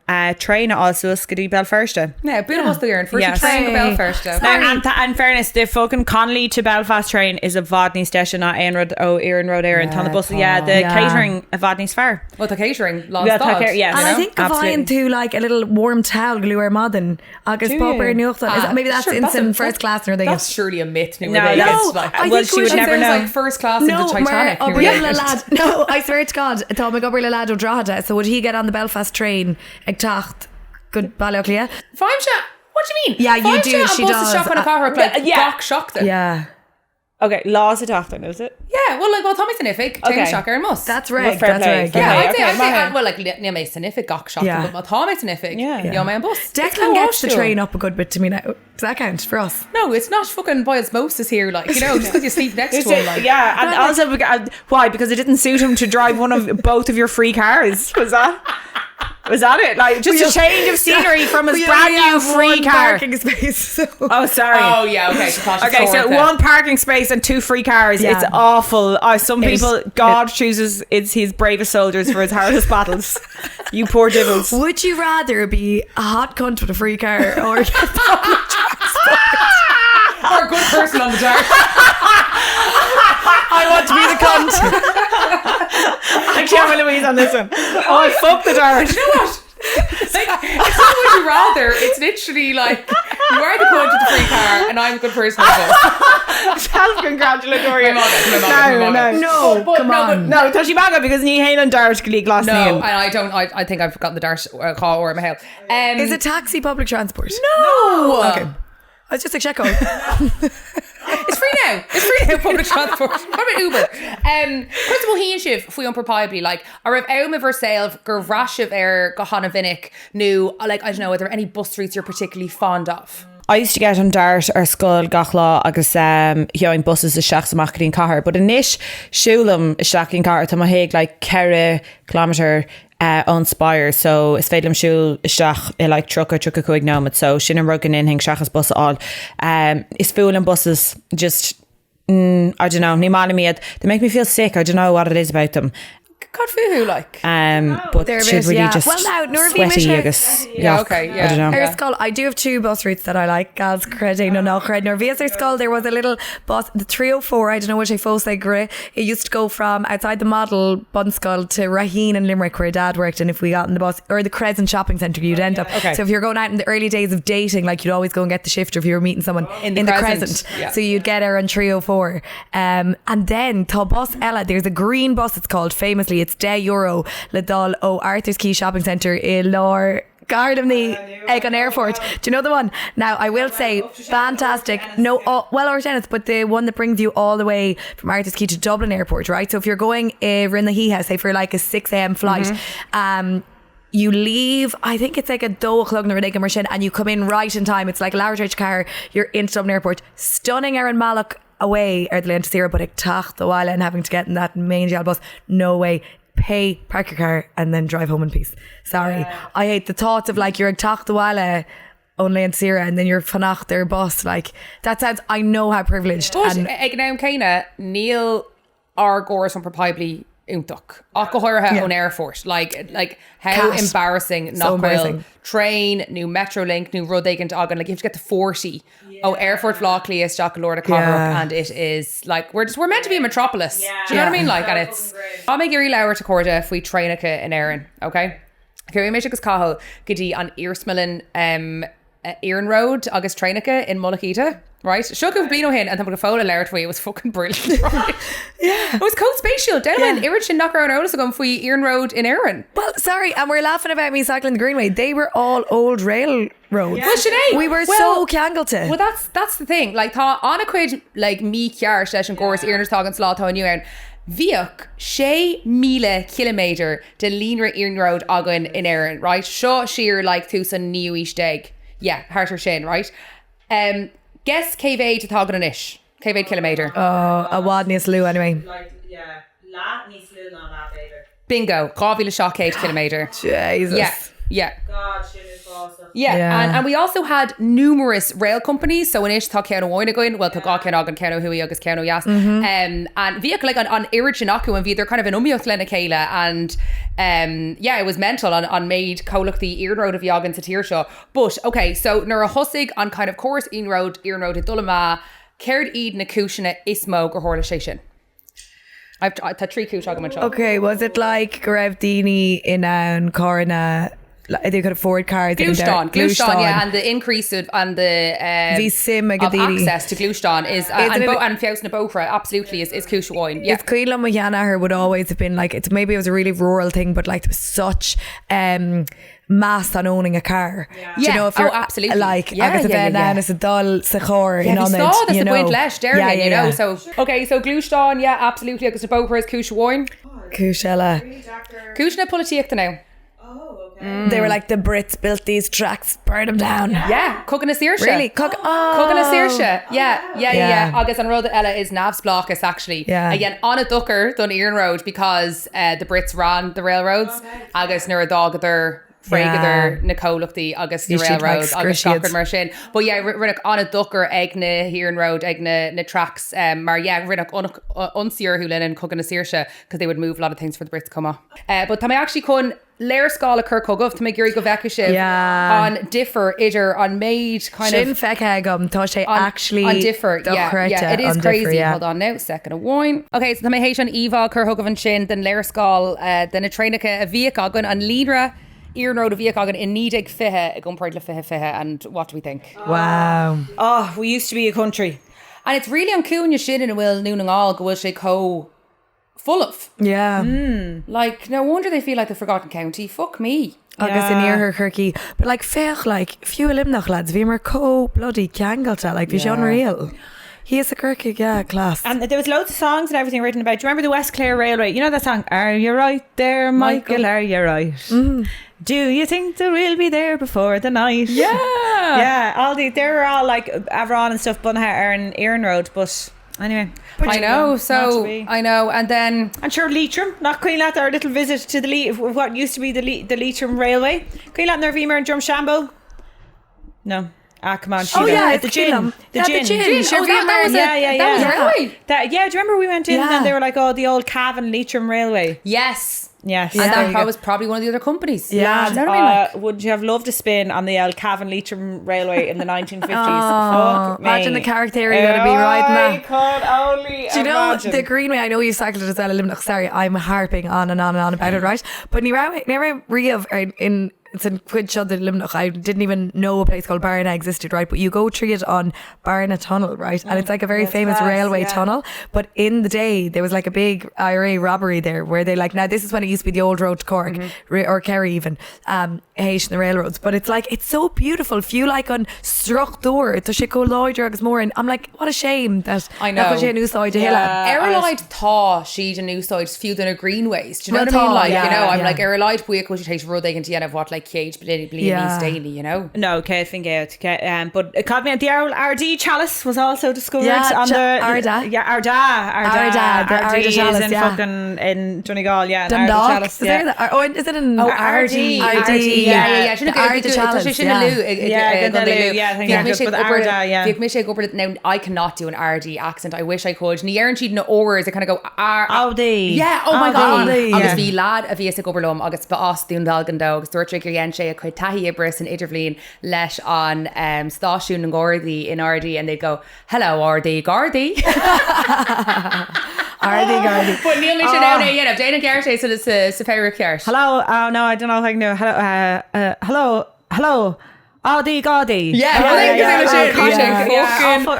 S2: traenacha also scudí Belfirsta.
S5: No, bit of the Yearning. First
S2: Yes.
S5: train to Belfirsta.
S2: And in fairness, the fucking Connolly to Belfast train is a Vodney station, not Aonrod Éireann Road Éireann. Ton the bus, the catering a Vodney's fair.
S5: Well, the catering, lost
S2: Yeah,
S5: dog.
S2: yes.
S4: And I think Againn to like a little warm towel glue ar modern agus popper nuachta. Maybe that's instant first class or they
S5: That's surely a myth.
S2: No,
S5: I
S2: well, she would never know.
S5: Like first class in the Titanic.
S4: Lad. No, I swear to God, tá me gobar le lad ó Drogheda. So would he get on the Belfast train ag tacht good bailachlia?
S5: Fáimse, what do you mean?
S4: Yeah, you do, she does.
S5: Shock on a car, like gach shock then.
S4: Yeah.
S2: Okay, laws of Dublin, is it?
S5: Yeah, well, Tommy Signific,
S2: Okay.
S5: Taylor Shocker and Must.
S4: That's right.
S2: fair
S4: That's
S2: play,
S4: right.
S2: fair
S5: Yeah,
S2: play.
S5: I'd say,
S2: Okay,
S5: well, like, near my Signific gach shock,
S4: Yeah.
S5: but my Tommy Signific,
S2: Yeah.
S5: you're my bus.
S4: Declan gets the train up a good bit to me now. Does that count for us?
S5: No, it's not fucking by osmosis here, like, you know, just because you sleep next to him, like.
S2: Yeah, and also why? Because it didn't suit him to drive both of your free cars. Was that it? Like just a change of scenery from his brand new free car.
S4: Parking space.
S2: Oh, sorry.
S5: Oh, yeah, okay.
S2: Okay, so one parking space and 2 free cars.
S4: Yeah.
S2: It's awful. Some people, God chooses it's his bravest soldiers for his hardest battles. You poor devils.
S4: Would you rather be a hot cunt with a free car or get public transport?
S5: Or a good person on the dark.
S2: I want to be the cunt. I can't with Louise on this one. Oh, fuck the dart.
S5: You know what? Like, it's not would you rather, it's literally like you are the cunt with the free car and I'm a good person on the bus.
S2: Self-congratulatory.
S4: No, come on.
S2: No, tá sí baga because ní héann dart go lí glas
S5: No,
S2: níl.
S5: and I don't. I think I've forgotten the dart call or my hell.
S4: Is it taxi public transport?
S5: No.
S4: Okay. I was just like, check out.
S5: It's free now. It's free now. Public transport. What about Uber? First of all, he and Shiv, if we unpropibly like, or if Aum for sale, gur rashiv go hana vinnick new, like I don't know, are there any bus routes you're particularly fond of?
S2: I used to get on dart ar scoil gach lá agus heoin buses a seach amach in car, but inis siúlam seach in car tá héag like 4 kilometre on Spire, so is féidirm siúl seach I like trucker chuig nómad, so sin an ruggin in hing seachas bus all. Is full and buses just I don't know, ní mála miad. They make me feel sick. I don't know what it is about them.
S5: God fuhu like.
S2: But
S4: They're a
S2: should
S4: bit,
S2: really
S4: yeah.
S2: just
S4: Well, now, Nora
S2: sweaty
S4: Misha-
S2: agus.
S5: Yeah, okay, yeah.
S2: I don't know.
S4: Our skull, I do have 2 bus routes that I like. Gals credit no cred. Norvia's our skull. There was a little bus, the 304. I don't know what I first like. It used to go from outside the model Bunskull to Raheen and Limerick, where Dad worked. And if we got in the bus or the Crescent Shopping Centre, you'd end up.
S2: Okay.
S4: So if you're going out in the early days of dating, like you'd always go and get the shift, or if you were meeting someone in the Crescent.
S5: Yeah.
S4: So you'd get her on 304. And then tá bus Ella. There's a green bus. It's called famously. It's €10 le dul ó Arthur's Quay Shopping Centre in Lor Gardamney Egon Airport. Do you know the one? Now I will say fantastic. No, well or tennis, but the one that brings you all the way from Arthur's Quay to Dublin Airport, right? So if you're going in the He House, say for like a 6 a.m. flight, you leave, I think it's like a 2 o'clock and you come in right in time. It's like a large car. You're in Dublin Airport. Stunning Aaron Malloch away ar the linn Sierra, but ag tacht the while and having to get in that main jail bus. No way. Pay, park your car, and then drive home in peace. Sorry. I hate the thought of like you're ag tacht the while only in Sierra and then you're fanach their bus. Like that sounds, I know how privileged.
S5: But
S4: And
S5: ag náam céine níl ar gcóras an poiblí úntaach ach go háirithe on airfort like how
S4: Cat.
S5: embarrassing
S4: So
S5: nach bhfuil
S4: embarrassing.
S5: train new Metrolink new rud éigent agan like you have to get the 40 airfort Flockley is Jack Lord of Cork and it is like we're meant to be a metropolis do you know what I mean like and it's I'll make Gary Lauer to Corda if we traenacha in Erin okay we make agus cahal gidi an Earsmillen Erin Road agus traenacha in Mullachita right shook of blino hin and then go follow Laird for you it was fucking brilliant right it was code spatial down in Irich and knocker notice ago for Erin Road in Erin
S4: well, sorry, and we're laughing about me cycling the Greenway. They were all old railroads.
S5: well Sinead
S4: We were so Cangleton.
S5: well that's the thing like tá anna quid like me ceart leis an gcóras Earners Tag an slá tá new Erin Bhíoch 6,000 kilometer de Línra Erin Road againn in Erin right seo siar like tú san níu each dag hartar sin right guess KV to Thagan an ish KV kilometer
S4: A wad níos lú anyway.
S5: bingo Gávile 700 kilometer
S4: Jesus.
S5: Yeah. And we also had numerous rail companies. So in ish tá ceann óin againn, well tá gá ceann agan ceann hui agus ceann yas. And bhíoch like on Irich and Acu and bhí they're kind of an umioch lena céile and it was mental on made cólach the Erin Road of Yagan sa tír seo. But okay, so nuair a hosig on kind of course Erin Road i Dulama céird iad na cúisina ismó go háirla sé sin. I've tá trí cúis agam an seo.
S4: Okay, was it like go raibh daoine in an Corna like, they could afford cars
S5: Gluústáin, yeah, and the increase and the
S4: Bhí sim ag
S5: of
S4: daoine.
S5: access to Gluústáin is and Fios na Bóchra absolutely is cúisháin. Yeah.
S4: It's Caoilem Mahanaher would always have been like it's maybe it was a really rural thing, but like there was such mass on owning a car. Do you know if you're
S5: absolutely.
S4: like agus a bheith now is a dull sa chóir
S5: Yeah,
S4: in
S5: we
S4: on
S5: saw
S4: it,
S5: this
S4: you
S5: a
S4: know.
S5: point leis, Derrick, you know.
S4: yeah.
S5: So okay, so Gluústáin, yeah, absolutely. Agus na Bóchra is cúisháin.
S4: Cúisela.
S5: Cúisna políochta now.
S4: They were like the Brits built these tracks, burn them down.
S5: Yeah, cooking a Saoirse.
S4: Really?
S5: Cooking a Saoirse. Yeah. Agus an rud Ella is Nav's Blockus actually.
S4: Yeah.
S5: Again, on a ducker done Erin Road because the Brits ran the railroads. Agus nuair a dog their Freigadar na cólachtaí agus na railroads agus shocker mar sin. But yeah, rinach on a ducker ag na Erin Road ag na tracks mar yeah, rinach unsiar who linen cooking a Saoirse because they would move a lot of things for the Brits to come on. But tá mé actually con Léir scála Kirkogov to make Gary go vekishiv on differ idir on made kind
S4: Sin
S5: of
S4: fecha agam tá sé actually
S5: on differ yeah it is crazy hold on now second of wine okay so tá mé héis an Eva Kirkogov an sin den Léir scál den a traenacha a bhíoch agan an Línra Erin Road a bhíoch agan in nídig fiche ag umpáid le fiche and what do we think?
S4: Wow.
S2: Oh, we used to be a country.
S5: And it's really uncúne sin in a bhfuil nú nGall go bhfuil sé có full of.
S4: Yeah.
S5: Like, no wonder they feel like the forgotten county. Fuck me.
S4: Agus in near her Kirky. But like fech like few limnach lads, bhí mar có bloody Cangalta, like bhí unreal. He is a Kirky, yeah, class.
S2: And there was loads of songs and everything written about. Do you remember the West Clare Railway? You know that song? Are you right there, Michael? Are you right? Do you think they will be there before the night? Yeah, all they're all like Avron and stuff, Bunha are in Erin Road, but anyway.
S5: I know, so I know, and then
S2: I'm sure Leitrim, not Queen Lat, our little visit to what used to be the Leitrim Railway. Queen Lat, Nervimer and Drumshambo? No. Ah, come on. The gin. The gin.
S5: Sure, that was railway.
S2: Do you remember we went in and then they were like, oh, the old Cavan Leitrim Railway?
S5: Yes.
S2: Yes.
S5: And that was probably one of the other companies.
S2: Yeah.
S5: You know what I mean? Like,
S2: would you have loved to spin on the old Cavan Leitrim Railway in the 1950s? Fuck
S4: imagine
S2: me.
S4: the character you're going to be riding
S2: I
S4: that.
S2: could only
S4: Do you know
S2: imagine.
S4: the Greenway? I know you cycled it as well. Limnach. Sorry, I'm harping on and on and on about it, right? But never in it's in Quidshod the Limnach. I didn't even know a place called Barna existed, right? But you go through it on Barna Tunnel, right? And it's like a very famous railway tunnel. But in the day, there was like a big IRA robbery there where they like, now this is when it used to be the old road to Cork or Kerry even, Haitian the railroads. But it's like, it's so beautiful. Few like on Struck Door, to Chico Lloyd or more. And I'm like, what a shame that
S5: I know.
S4: That's what new side to Hill.
S5: Erlide thaw she'd a new side few than a greenways. Do you know what I mean? Like, you know, I'm like Erlide buick which takes road they can of what like like chéid blianaí daily, you know.
S2: No, Kate fin Gate. But called me the RD chalice was also discovered on the
S4: Arda.
S2: Yeah, Arda.
S4: The Arda chalice,
S2: in fucking in Donegal, yeah.
S4: Dundalk.
S2: Arda chalice, yeah.
S4: Is it in
S2: RD.
S5: Yeah.
S4: Arda chalice.
S5: Now I cannot do an RD accent. I wish I could. Ní éireann siad na óras, I kind of go
S2: RD.
S5: Yeah, oh my god. Agus
S2: Yeah.
S5: bhí lad a bhí ag oberlum agus ba as dúndal gandó agus dúirte gur dhéan sé a chuid taithí ibris in idirblin leis an stáisiún an Gordaí in RD, and they'd go, hello RD Gardaí.
S4: Gardaí.
S5: But níl mis now dhéanamh déanana geirté sa féidir ceart.
S2: Hello. Oh no, I don't know if I can do. Hello. RD Gardaí.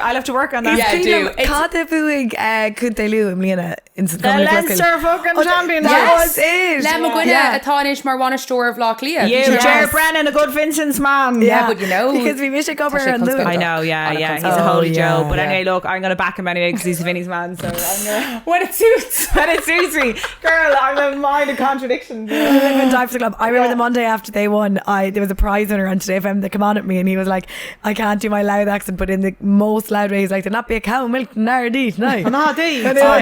S2: I'll have to work on that.
S5: Yeah, do.
S4: Cada bhuaig cúntailú im líana in
S2: The Leinster fucking champion.
S4: That was it.
S5: Le mo gwine atáis mar bhain stór of Loch Lia.
S2: Ger Brennan, a good Vincent's man.
S5: Yeah, but you know.
S4: Because we miss a cover and Lou.
S2: I know, yeah. He's a holy Joe. But anyway, look, I'm going to back him anyway because he's Vinny's man. So I'm gonna...
S5: When it suits
S2: me. Girl, I'm a mind of contradiction.
S4: I remember the Monday after they won, there was a prize winner on Today FM that came on at me and he was like, I can't do my loud accent, but in the most loud way he's like, there'll not be a cow milk nardí no.
S2: Oh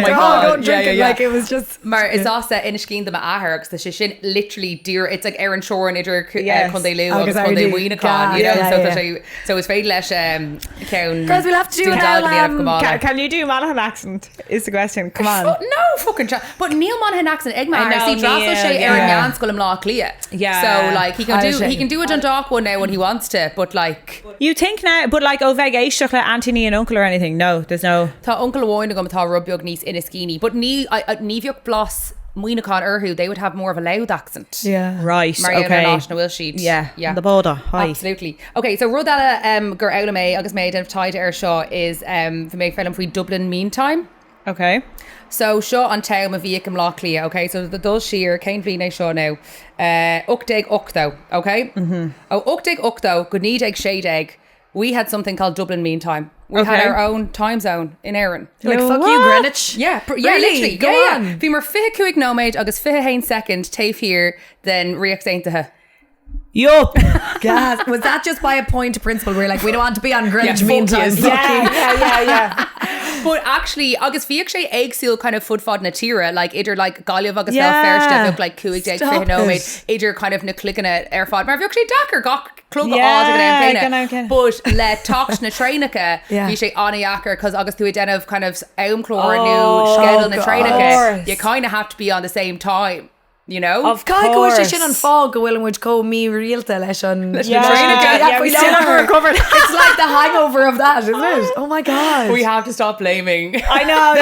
S2: my
S4: God. Like it was just
S5: Mar is also in screen the ahar because the shin literally dear it's like Aaron Shore and idir Conde Lou agus Conde Weenacon, you know, so it's very less count.
S4: Girls, we'll have to do it.
S2: Can you do Monaghan accent? Is the question. Come on.
S5: No fucking but Neil Monaghan accent Egmar see Drasel Shay Aaron Janskull Loch Lia. Yeah. So like he can do a Dundalk one now when he wants to, but like
S2: you think now, but like Oveg Aishach Anthony and Uncle or anything. No, there's no.
S5: Tá Uncle Owen go tá rubbeog níos ina skinny, but níhiog blas Muinacon Urhu, they would have more of a loud accent.
S2: Yeah. Right.
S5: Okay. Will sheet.
S2: Yeah. The border. Hi.
S5: Absolutely. Okay, so Rudella gur Aula May agus May den Tide Air Shaw is the May film for Dublin meantime.
S2: Okay.
S5: So Shaw on town a vehicle Loch Lia, okay? So the does sheer Cain Vina Shaw now. Uchteg Uchtho, okay? Mm-hmm. Oh, Uchteg Uchtho, good need egg shade egg. We had something called Dublin Meantime. We had our own time zone in Erin.
S4: Like, fuck you, Greenwich.
S5: Yeah,
S4: really?
S5: Literally.
S4: Go on.
S5: Bhí mar fiche cuaig nóméid agus fiche hain second taobh here, then riachtaintathe.
S2: Yup.
S4: Gas. Was that just by a point of principle where like we don't want to be on Greenwich Meantime?
S2: Yeah.
S5: But actually, agus fiach sé éagsúil kind of fudfad na tíre, like idir like Galliv agus fel fairste look like cuaig deag fiche nóméid, idir kind of na clickanna fad. Mar fiach sé Dakar gach clog but le talks na traenacha bhí sé aniachar cos agus tú denmh kind of aumclór new schedule na traenacha, you kind of have to be on the same time. You know?
S2: Of course.
S4: Sin an fág go bhfuil muid có mí rialta leis an
S2: we still haven't recovered.
S4: It's like the hangover of that, isn't it? Oh my God.
S5: We have to stop blaming.
S2: I know,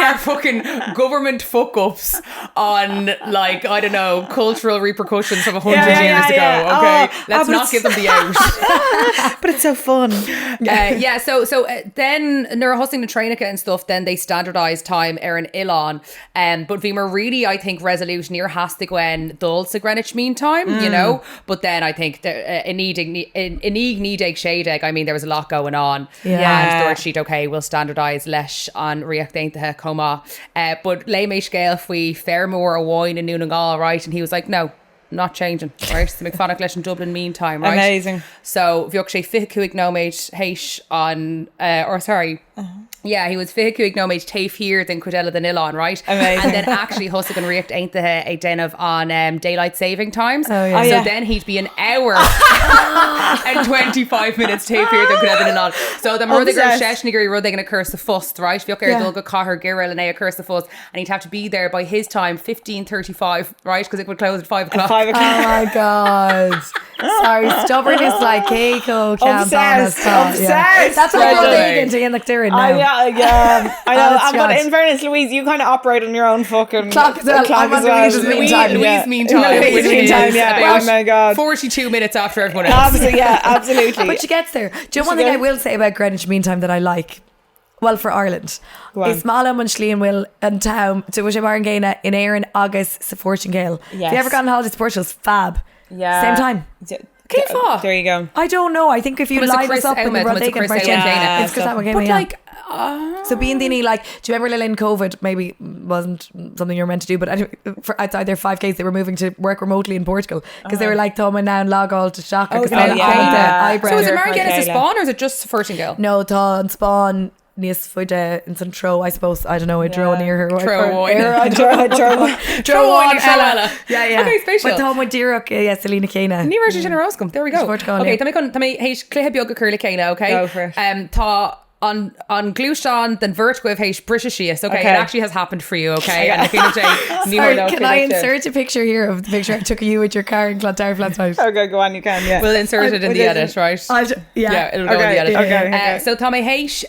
S5: our fucking government fuck-ups on, like, I don't know, cultural repercussions from 100 years ago, okay? Let's not give them the out.
S2: But it's so fun.
S5: So then, nuair hosting the traenacha and stuff, then they standardised time an Ilan. But bhí mar really, I think, resolution near has to gwen dul sa Greenwich Meantime, you know, but then I think in need egg shade egg, I mean there was a lot going on and the sheet okay we'll standardise leis on riachtaintathe coma but lei mé scale fui fairmore a wine in nGall, right, and he was like no, not changing, right? So McFanach leis in Dublin Meantime, right?
S2: Amazing.
S5: So bheoh sé fichuig nóméid héis on he was fichuig nóméid taobh here than Credella than Ilan, right?
S2: Amazing.
S5: And then actually husig an riacht aintathe a denmh on daylight saving times. So then he'd be an hour and 25 minutes taobh here than Credella than Ilan. So the more they go sheshnigery rud they gonna curse the fuss, right? They'll go call her Girl and a curse the fuss, and he'd have to be there by his time 15:35, right? Because it would close at 5 o'clock.
S4: Oh my God. Sorry, stubbornness like Keiko.
S2: Obsessed.
S4: That's what we're thinking in the clearing now.
S2: I know. But in fairness, Louise, you kind of operate on your own fucking
S4: clock as well. I'm on Louise's meantime.
S5: Louise meantime.
S2: Oh my God.
S5: 42 minutes after everyone else.
S2: Absolutely.
S4: But she gets there. Do you know one thing I will say about Greenwich Meantime that I like? Well, for Ireland. Is Malum and Schlean will and town to which I'm Gaina in Erin, August, sa Fortune Gale. Have you ever gone on holiday to Portugal? Fab.
S2: Yeah.
S4: Same time.
S5: Céimh
S2: There you go.
S4: I don't know. I think if you
S5: It's a
S4: line
S5: Chris
S4: us up in the
S5: Elmet, it's a Chris
S4: Rodrigan
S5: Elmet.
S4: it's because that one came
S5: But
S4: in.
S5: like,
S4: So being Dini, like, do you remember Lil in COVID? Maybe wasn't something you were meant to do, but anyway, for outside their 5Ks, they were moving to work remotely in Portugal because they were like thumbing down log all to shock.
S5: Oh,
S4: eyebrows.
S5: so is it Mary Guinness' spawn or is it just First Girl?
S4: No, tá an spawn níos fuide in san tro, I suppose. I don't know, I draw near her.
S5: Tro wine.
S4: Ella. Yeah.
S5: Okay, spatial.
S4: But tá mu díreach, Selena Cana.
S5: Ní mar sin Roscom. There we go. Okay, tá mé héis cléthe beag go curla céine, okay?
S2: Go for it.
S5: Tá on glúán den vertcuibh héis British síos. Okay, it actually has happened for you, okay? And I feel
S4: can I insert a picture here of the picture I took of you with your car in Clontarf last night?
S2: Okay, go on, you can, yeah.
S5: We'll insert it in the edit, right?
S4: Yeah,
S5: it'll go in the edit.
S2: Okay.
S5: So tá mé héis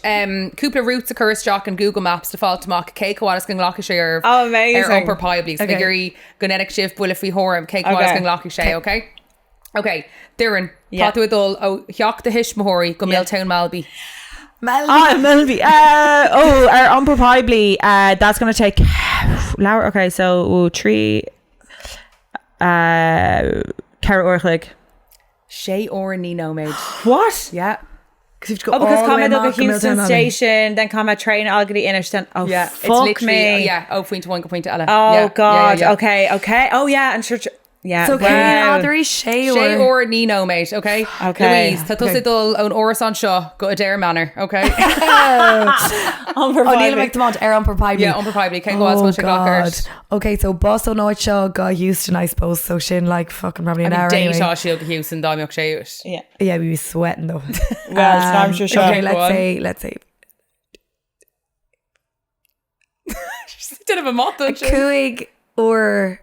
S5: cúpla routes a chur Jock and Google Maps to fáilt amach cé cohádas gan ghlacha sé
S2: Oh, amazing.
S5: Upper Poiblí. So gurí gonetic shift bula fí hórm cé cohádas gan ghlacha sé, okay? Okay, Darren, tá tú adul ó heach de hismóirí go Milltown Malby.
S2: Melby. Our Umper Poiblí. That's going to take Laura. Okay, so 3 Carrot Orchlig.
S5: Sé or ní no maid.
S2: What?
S5: Yeah.
S4: Because you've to go
S2: because
S4: all the way
S2: come at
S4: back to
S2: Houston
S4: Milltown
S2: Station, then come at train Algady Innerton. Oh,
S5: yeah,
S2: fuck
S5: it's
S2: me.
S5: Point to one, go point to Ella.
S2: Oh, God.
S5: Yeah.
S2: Okay. Oh, yeah, and sure. Yeah.
S4: So Adri
S5: Sé or ní no mate, okay?
S2: Okay.
S5: Louise, tá tusa dul ón oras an seo go Adair Manor, okay?
S4: O'Neill McDermott Umper Poiblí.
S5: Yeah, Umper Poiblí. Cén goháis much a
S4: Okay, so Boss O'Noit Shaw got Houston, I suppose. So Shin like fucking probably an hour anyway.
S5: Data she'll go Houston, Damiok Shayus.
S4: Yeah, we were sweating though.
S2: Well, I'm sure.
S4: Okay, let's say.
S5: Did have a moth, don't you?
S4: Cuig or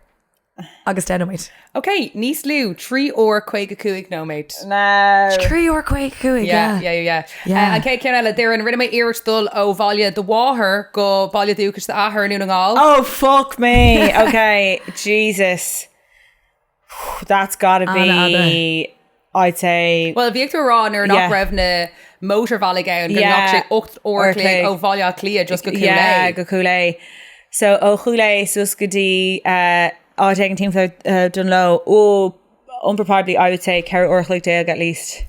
S4: agus dynamite.
S5: Okay, níos lú 3 or Quaig a Cuig no mate.
S2: No.
S4: 3 or Quaig Cuig,
S5: yeah. And Kate Kennella, they're in rinne iris dul ó Valia the Waher go Valia Dukas the Ahar nu nGall.
S2: Oh, fuck me. Okay, Jesus. That's gotta be, I'd say.
S5: Well, Victor Ron or not Revna motor Valley gown,
S2: yeah,
S5: Ucht or Clay, oh Valia Clea, just go Coolay.
S2: Yeah, go Coolay. So, Coolay, Suskadi, taking team for Dunlow. Umper Poiblí, I would say Carrot Orchlig Dale at least.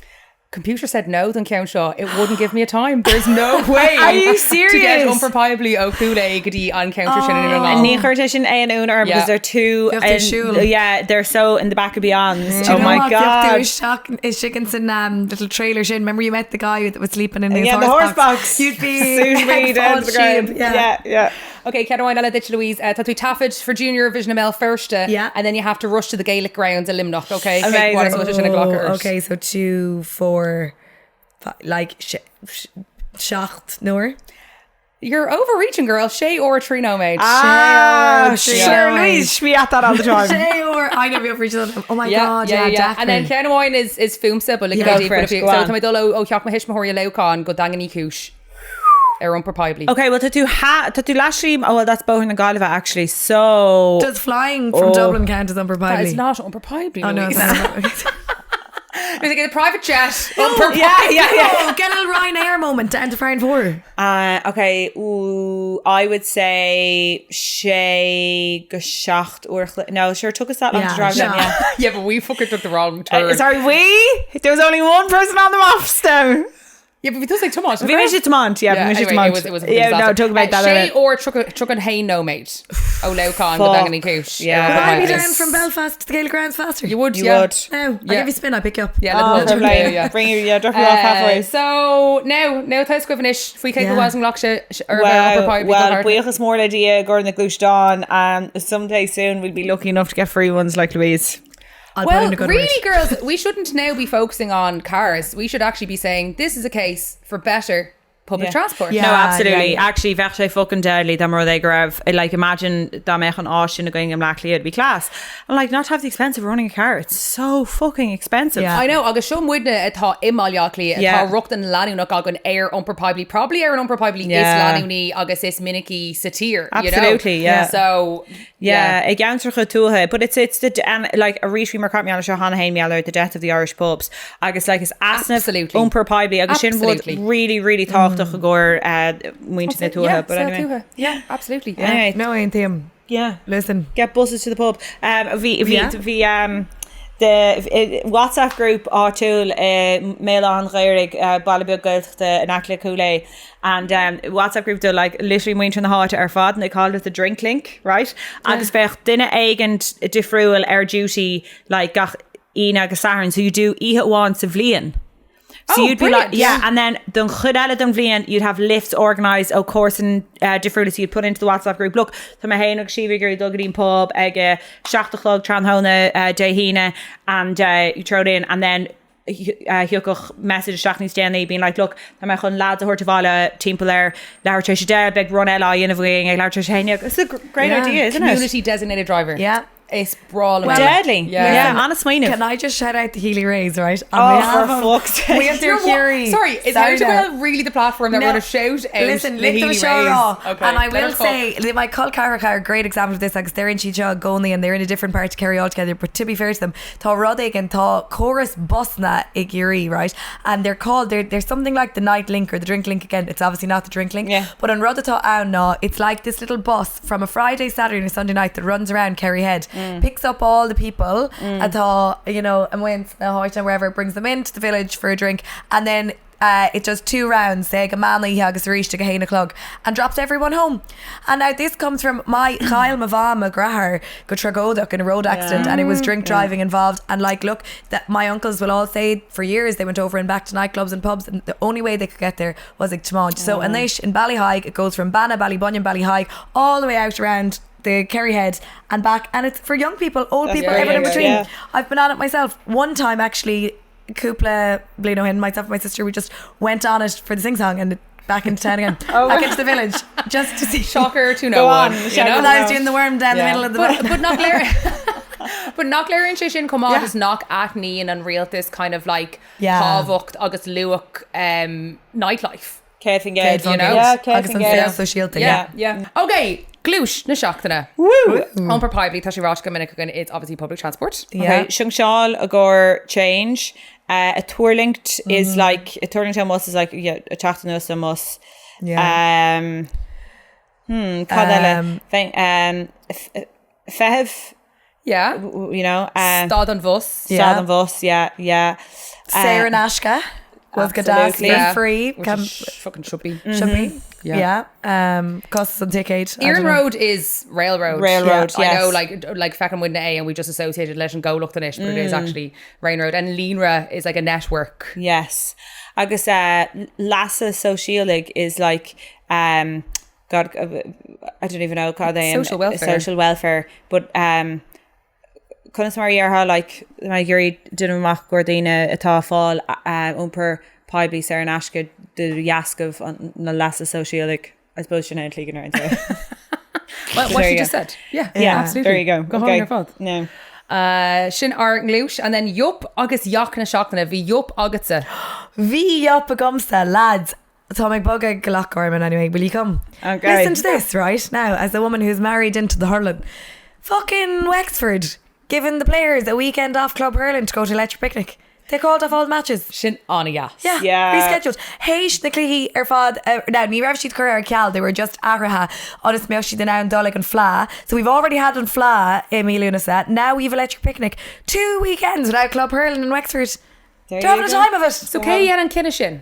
S5: Computer said no, then Count Shaw. It wouldn't give me a time. There's no way.
S2: Are you serious?
S5: To get Umper Poiblí ó Coolay gadi on counter shin in
S2: And ní chuirte A and Unar because they're two. Yeah, they're so in the back of Beyonds. Oh my God.
S4: Is chickens in little trailer shin. Remember you met the guy that was sleeping in his
S2: horse box.
S4: You'd be
S2: soon be down to the ground. Yeah.
S5: Okay, Kedawine Ella Ditch Louise, Tatu Taffage for Junior Vision Mel first, and then you have to rush to the Gaelic grounds a Limnock, okay?
S4: Okay, so 2, 4, 5, like shacht nor.
S5: You're overreaching, girl. Shay or Trino mate.
S2: Sure, Louise, we at that all the time.
S4: Shay or I never overreaching. Oh my God,
S5: yeah. And then Kedawine is Fumsa, but like so my dolo oh Chomh Hishmahor Laucan go Dangani Kush. Umper Poiblí. Okay, well, Tatu Lashim. Oh, well, that's both in nGall actually. So
S4: does flying from Dublin count as Umper Poiblí?
S5: It's not Umper Poiblí.
S4: Oh no, it's not.
S5: We get a private jet.
S4: Yeah. Get a little Ryanair moment down to Farn 4.
S2: Okay. I would say Shay Geschacht or no, sure took us that long to drive down.
S5: Yeah, but we fucking took the wrong turn.
S2: Sorry, there was only one person on the maps now.
S5: Yeah, but we does like Tomont.
S2: We made it Tomont.
S5: It was
S2: no, talk about that.
S5: Shay or Truck and Hay no mate. Oh, Laucan, go Dangany Couch.
S4: Yeah. I'd be down from Belfast to the Gaelic grounds faster.
S5: You would.
S4: No, I'll give you a spin, I'll pick you up.
S5: Yeah,
S2: bring you, drop you off halfway.
S5: So now Thais Gwivanish, if we can't go was and Locksha or
S2: well, Buchas more idea, Gordon the Glush Dawn, and someday soon we'll be lucky enough to get free ones like Louise.
S5: Well, really, girls, we shouldn't now be focusing on cars. We should actually be saying this is a case for better public transport.
S2: No, absolutely. Actually, vechte fucking deadly. The more they grab, like imagine that mech on Austin going in Blackley, it'd be class. And like not have the expense of running a car. It's so fucking expensive.
S5: I know. Agus Shum Widna atá imalyakli atá ruchtan lanu nach agan air Umper Poiblí. Probably air Umper Poiblí is lanuni agus is miniki satir.
S2: Absolutely,
S5: you know?
S2: So again for tuhe, but it's the and like a reach we mark me on Hannah Haimialler, the death of the Irish pubs. Agus like it's asnaf Umper Poiblí. Agus Shin would really talk to Gore muinte na tuhe. But anyway,
S5: absolutely.
S2: Anyway,
S4: no ain't him.
S2: Yeah,
S4: listen,
S2: get buses to the pub. the WhatsApp group áitiúil mail an réirig bailbe goilteachta an acla cúlé and WhatsApp group do like literally muint an háit ar fad and they called it the drink link, right? Agus bech duine eigent difriúil ar duty like gach ina agus saran, so you do ihe sa bhliain. So you'd be like, and then don chudala don bhliain, you'd have lifts organised of course and different, so you'd put into the WhatsApp group, look, tá ma héanach sívigur dogadín pub ag 7:00 tranhona dehína, and you throw it in, and then hiúcach message Shachni Stanley being like, look, tá ma chun lads a hortavala timple ar leir treis de big run ela in of wing leir treis héine. It's a great idea, isn't it?
S5: Community designated driver.
S4: Yeah.
S5: It's brawl.
S2: Deadly. Yeah. On a smaoineamh.
S4: Can I just shout out the Healy Rays, right?
S2: For fuck's sake.
S4: We have their Curie.
S5: Sorry, is HUP really the platform that we're going to shout out?
S4: Listen,
S5: the
S4: lift them
S5: Healy
S4: show
S5: Rays?
S4: raw.
S5: Okay,
S4: and I will say, my Cult Carrick are a great example of this, because they're in Chicha Gonley and they're in a different part to Kerry altogether. But to be fair to them, Tá Roddig and Tá Chorus Busna Iguri, right? And they're called, they're something like the night link or the drink link again. It's obviously not the drink link.
S2: Yeah.
S4: But on Rodda Tá Anna, it's like this little bus from a Friday, Saturday, and a Sunday night that runs around Kerry Head, picks up all the people and went and wherever, brings them into the village for a drink, and then it does 2 rounds, say a manly agus reach to Gahaina Clug, and drops everyone home. And now this comes from my Kyle Mavam McGraher go Tragodach in a road accident, and it was drink driving involved. And like, look, that my uncles will all say for years they went over and back to nightclubs and pubs, and the only way they could get there was like Chomh. So and in Ballyhaig it goes from Banna, Ballybunion, Ballyhaig all the way out around the Kerry Head and back, and it's for young people, old people, everyone in between. I've been on it myself one time actually. Cúpla Blino and myself and my sister, we just went on it for the sing song and back into town again, back into the village just to see.
S5: Shocker 201.
S4: And I was doing the worm down the middle of the
S5: but not Claire. But nach léir sin comá is nach aithníon an rialtas kind of like tábhacht agus luach nightlife.
S2: Céit Gate,
S5: you know?
S2: Yeah,
S4: agus an sales so shielta.
S5: Yeah. Okay, glúis na seachtainna.
S2: Woo!
S5: Iompar poiblí tá sé ráisce minic againn, it's obviously public transport.
S2: Okay, Siúnseáil a gur change. A tour linked is like a tour linked almost is like a teachtainna mus. Fehev.
S5: Yeah.
S2: You know.
S5: Stad an bus.
S2: Stad an bus. Yeah.
S4: Sarah Nashka was Gaddafi free.
S5: Fucking should be.
S4: Yeah. Costs some ticket.
S5: Erin Road is railroad.
S2: Yes.
S5: I know, like feckin' with A, and we just associated Let and Go look the niche, but it is actually Rain Road. And Línra is like a network.
S2: Yes. Agus Lassa Socialig is like God, I don't even know how they social welfare, but Conas Maria like my Guri Dinamach Gordina atá fáil umper poiblí Sarah Nashka the Yaskov on the Lassa Socialig. I suppose she's not leaking around there.
S5: Well, what she just said. Yeah, absolutely.
S2: There you go.
S5: Go home your fault.
S2: No.
S5: Sin ar glúis, and then yup agus yach na seachtainna bhí yup agatsa.
S4: Bhí yup a gomsa, lads. Tá meg bugga galach orman anyway. Will you come?
S2: Okay.
S4: Listen to this right now, as a woman who's married into the hurling. Fucking Wexford giving the players a weekend off club hurling to go to electric picnic. They called off all the matches.
S5: Sin ania.
S4: Yeah. Rescheduled. Heish na cluichí ar fad now ní raibh siad chuir ar ceall, they were just agratha honest mé siad an an dolig an fla. So we've already had an fla Emiluna set. Now we've electric picnic. 2 weekends without club hurling in Wexford. They're having a time of it.
S5: So cé an cinna sin?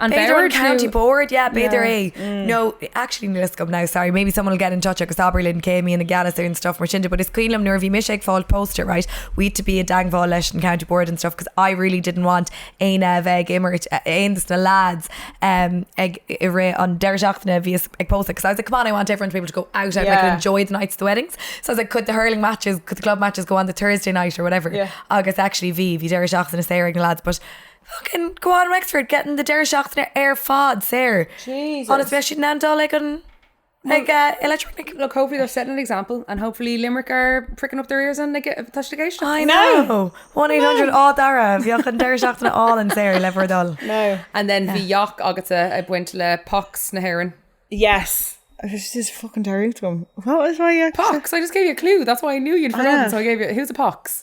S5: And
S4: Beidir County Board, Beidir A. No, actually, let's go now. Sorry, maybe someone will get in touch because Aberlin came in and Gallus and stuff. Marchinda, but it's Queenlam Nervy Mishake Fall poster, right? We had to be a dangval leis and County Board and stuff because I really didn't want Aina Veg Immert, Ain the lads, on Derjachna via post because I was like, come on, I want everyone to be able to go out and like enjoy the nights of the weddings. So I was like, could the hurling matches, could the club matches go on the Thursday night or whatever?
S2: Yeah.
S4: August actually Viv Derjachna Sarah lads, but. Fucking go on Wexford getting the Dershachtainna air fod there.
S2: Jesus.
S4: Honestly, I shouldn't handle like electric.
S5: Look, hopefully they're setting an example, and hopefully Limerick are pricking up their ears and they get touch the gate.
S4: I know. 1-800 all Dara. Bhealchan Dershachtainna all in there lever dull.
S2: No.
S5: And then the Yoch agata a buint le pox na heron.
S2: Yes. This is fucking terrible. What was my
S5: Pox? I just gave you a clue. That's why I knew you'd forgotten. So I gave you. Who's a pox?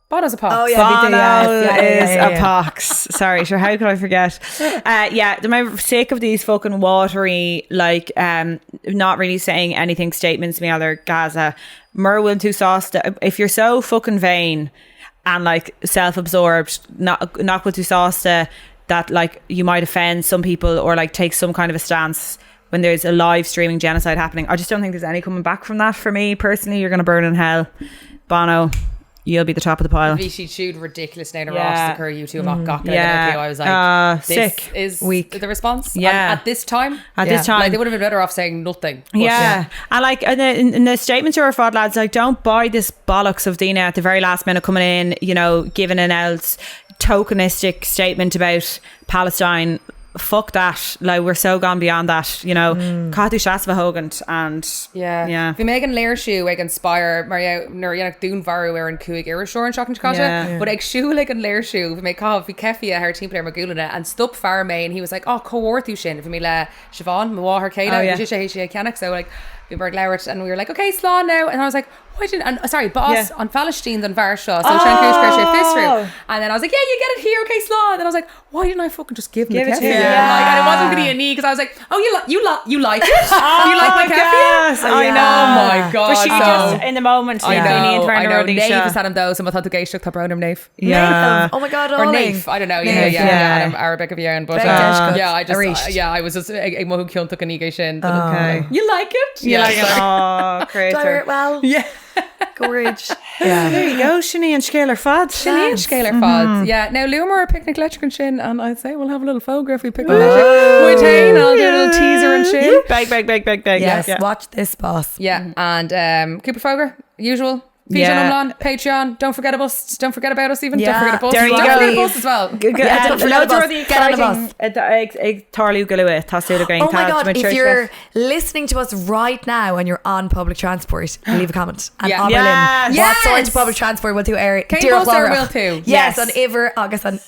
S5: Bono's a pox.
S4: Oh yeah,
S2: Bono is a pox. Sorry, sure. How could I forget? I'm sick of these fucking watery, like, not really saying anything statements. Me other Gaza, Merwin to Sosta. If you're so fucking vain, and like self-absorbed, not what tú sásta, that like you might offend some people or like take some kind of a stance when there's a live streaming genocide happening. I just don't think there's any coming back from that. For me personally, you're going to burn in hell. Bono, you'll be the top of the pile.
S5: She chewed ridiculous name Ross occur you two mock gawk. I was like,
S2: sick.
S5: This is
S4: weak.
S5: The response.
S2: Yeah.
S5: At this time,
S2: this time,
S5: like they would have been better off saying nothing. But
S2: and like in the statement to our fod lads, like, don't buy this bollocks of Dina at the very last minute coming in, you know, giving an else tokenistic statement about Palestine. Fuck that. Like, we're so gone beyond that, you know. Catú Shasva Hogant and
S5: Bhí Megan Léirsú ag inspire Maria Nuriana Dún Varu ar an cuaig Irishore and shocking Chicago. But ag siú like an Léirsú, bhí Bhí Kefia her team player Magulina and stop Fearr May, and he was like, oh, cohortú sin, bhí le Siobhan, Mwa her Kayla, she Canuck, so like we were glad, and we were like, okay, slán now, and I was like, why didn't, and sorry, boss on Palestine and Varsha, so and then I was like, yeah, you get it here, okay, slán, and then I was like, why didn't I fucking just give him the Kefia? Like, and it wasn't going to be a knee, because I was like, oh, you like it? You like my Kefia?
S2: I know.
S5: Oh my god.
S2: But she just in the moment,
S5: I know. Nave is had him though, so I thought the gay shook the brown him Nave.
S4: Yeah. Oh my god,
S5: or Nave, I don't know. Yeah. Arabic of Yearning, but I was just a mohu kion took an ego shin. Okay. You like it?
S2: You like it? Oh, crazy.
S4: Do I wear it well?
S5: Yeah.
S4: Courage.
S2: Yeah. There you go, Shani and Scalar Fod.
S5: Shani and Scalar Fod. Yeah. Now Lumor a picnic electric and shin, and I'd say we'll have a little photograph we pick with Tain. I'll do a little teaser and shin.
S2: Beg.
S4: Yes, watch this, boss.
S5: Yeah. And Cooper Foger, usual. Patreon, don't forget about us, even. Don't forget about us.
S2: There you
S5: don't
S2: go.
S5: Forget about us as well.
S4: Don't forget about us. Get on the bus. Oh my god, if you're listening to us right now and you're on public transport, leave a comment. And Oberlin, what sort of public transport will do air?
S5: Will too.
S4: Yes, on Iver, August, on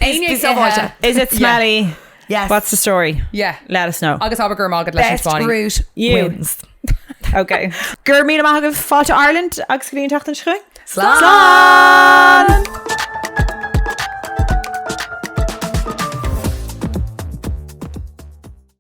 S2: is it smelly?
S4: Yes.
S2: What's the story?
S5: Yeah.
S2: Let us know.
S5: August Aberger Margaret
S4: Best route wins.
S2: Okay. Gur míle maithagah fáilte Ireland agus go dtíon teachtain schuig.
S4: Slán!